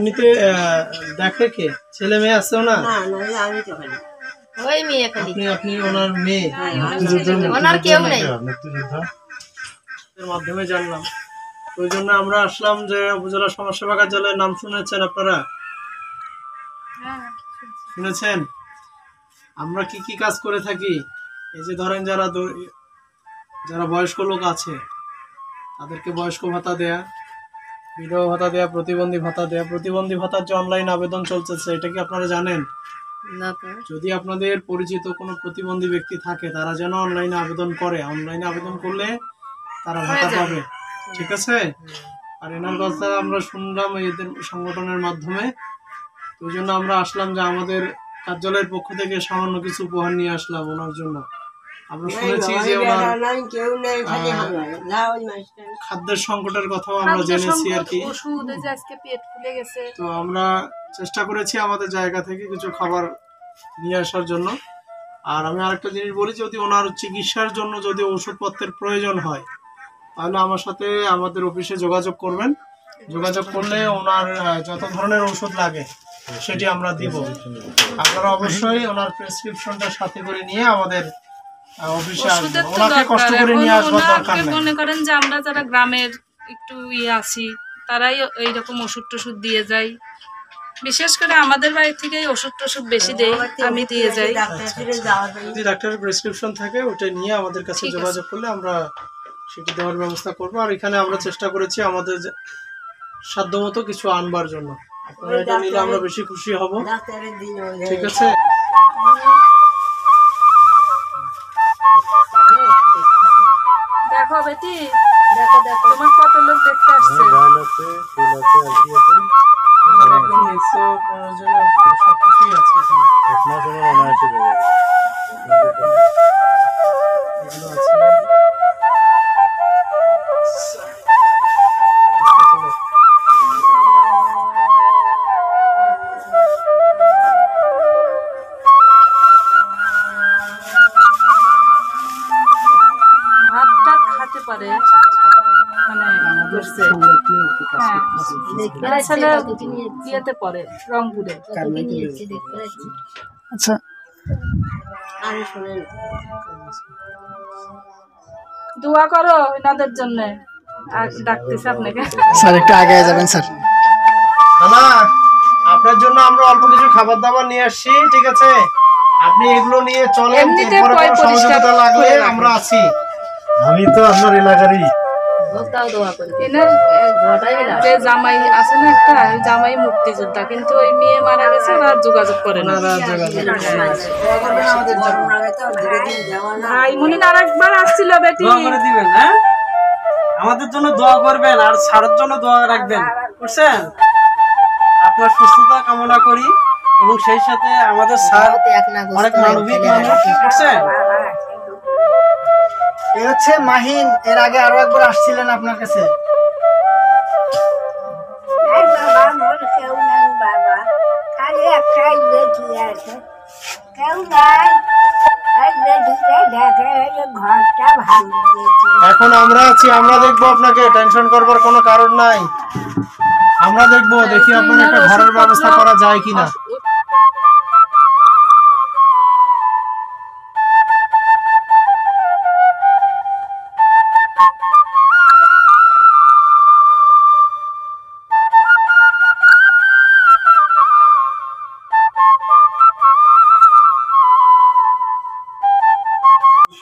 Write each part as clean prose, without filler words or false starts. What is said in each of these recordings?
এমনিতে দেখে কে, ছেলে মেয়ে আছে না? ওই মেয়ে খালি। আপনি ওনার মেয়ে? ওনার কেউ নেই। এর মাধ্যমে জানলাম, ওই জন্য আমরা আসলাম যে উপজেলা সমাজসেবা কার্যালয়ের নাম শুনেছেন আপনারা? শুনেছেন? আমরা কি কি কাজ করে থাকি? এই যে ধরেন যারা বয়স্ক লোক আছে তাদেরকে বয়স্ক ভাতা দেয়া, বিধবা ভাতা দেয়া, প্রতিবন্ধী ভাতা দেয়া। প্রতিবন্ধী ভাতার যে অনলাইন আবেদন চলতেছে, এটা কি আপনারা জানেন? যদি আপনাদের পরিচিত কোনো প্রতিবন্ধী ব্যক্তি থাকে, তারা যেন অনলাইনে আবেদন করে। অনলাইনে আবেদন করলে তারা ভাতা পাবে, ঠিক আছে? আর এনার কথা আমরা শুনলাম এদের সংগঠনের মাধ্যমে, ওই জন্য আমরা আসলাম যে আমাদের কার্যালয়ের পক্ষ থেকে সামান্য কিছু উপহার নিয়ে আসলাম ওনার জন্য। আমরা শুনেছি যে ওনার খাদ্যের সংকটের কথাও আমরা জেনেছি আর কি। তো আমরা চেষ্টা করেছি আমাদের জায়গা থেকে কিছু খাবার নিয়ে আসার জন্য। আর আমি আরেকটা জিনিস বলি, যদি ওনার চিকিৎসার জন্য যদি ওষুধপত্রের প্রয়োজন হয়, তাহলে আমার সাথে আমাদের অফিসে যোগাযোগ করবেন। যোগাযোগ করলে ওনার যত ধরনের ওষুধ লাগে সেটি আমরা দিব। আপনারা অবশ্যই ওনার প্রেসক্রিপশনটা সাথে করে নিয়ে আমাদের অফিসে আসবেন। ওনাকে কষ্ট করে নিয়ে আসবার দরকার নেই। মনে করেন যে আমরা যারা গ্রামের একটু আছি, তারাই এইরকম ওষুধ টষুধ দিয়ে যায়। বিশেষ করে আমাদের বাড়ি থেকে ওষুধ টষুধ বেশি দেয়, আমি দিয়ে যাই। যদি ডাক্তারের প্রেসক্রিপশন থাকে, ওটা নিয়ে আমাদের কাছে যোগাযোগ করলে আমরা সেটি দেওয়ার ব্যবস্থা করবো। আর এখানে আমরা চেষ্টা করেছি আমাদের সাধ্যমতো কিছু আনবার জন্য। আপনারা এটা নিলে আমরা বেশি খুশি হব, ঠিক আছে? দেখো বেটি, তোমার কত লোক দেখতে আসছে। সবকিছুই আছে রংপুরে। আচ্ছা, দোয়া করো এনাদের জন্য। ডাকতেছে আপনাকে। স্যার একটু আগে যাবেন স্যার। আপনার জন্য আমরা অল্প কিছু খাবার দাবার নিয়ে আসছি, ঠিক আছে? আপনি এগুলো নিয়ে চলেন, সহযোগিতা লাগলে আমরা আছি। আমি তো আপনার এলাকারই। যে জামাই আছে না একটা, জামাই মুক্তিযোদ্ধা, কিন্তু ওই মেয়ে মারা গেছে, ওরা যোগাযোগ করে না। ভাই মনে আরেকবার আসছিল বেটি, দিবেন। হ্যাঁ, আমাদের জন্য দোয়া করবেন আর স্যারের জন্য দোয়া রাখবেন, বুঝছেন? আপনার সুস্থতা কামনা করি, এবং সেই সাথে আমাদের স্যার অনেক মানবিক মানুষ, বুঝছেন? এ হচ্ছে মাহিন, এর আগে আরো একবার আসছিলেন আপনার কাছে। এখন আমরা আছি, আমরা দেখবো আপনাকে, টেনশন করবার কোনো কারণ নাই। আমরা দেখবো, দেখি আপনার একটা ঘরের ব্যবস্থা করা যায় কিনা।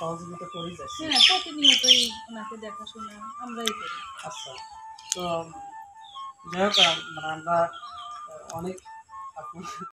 সহযোগিতা করি যাচ্ছি। হ্যাঁ, প্রতিনিয়তই ওনাকে দেখাশোনা আমরাই করি। আচ্ছা, তো যাই হোক, আমরা অনেক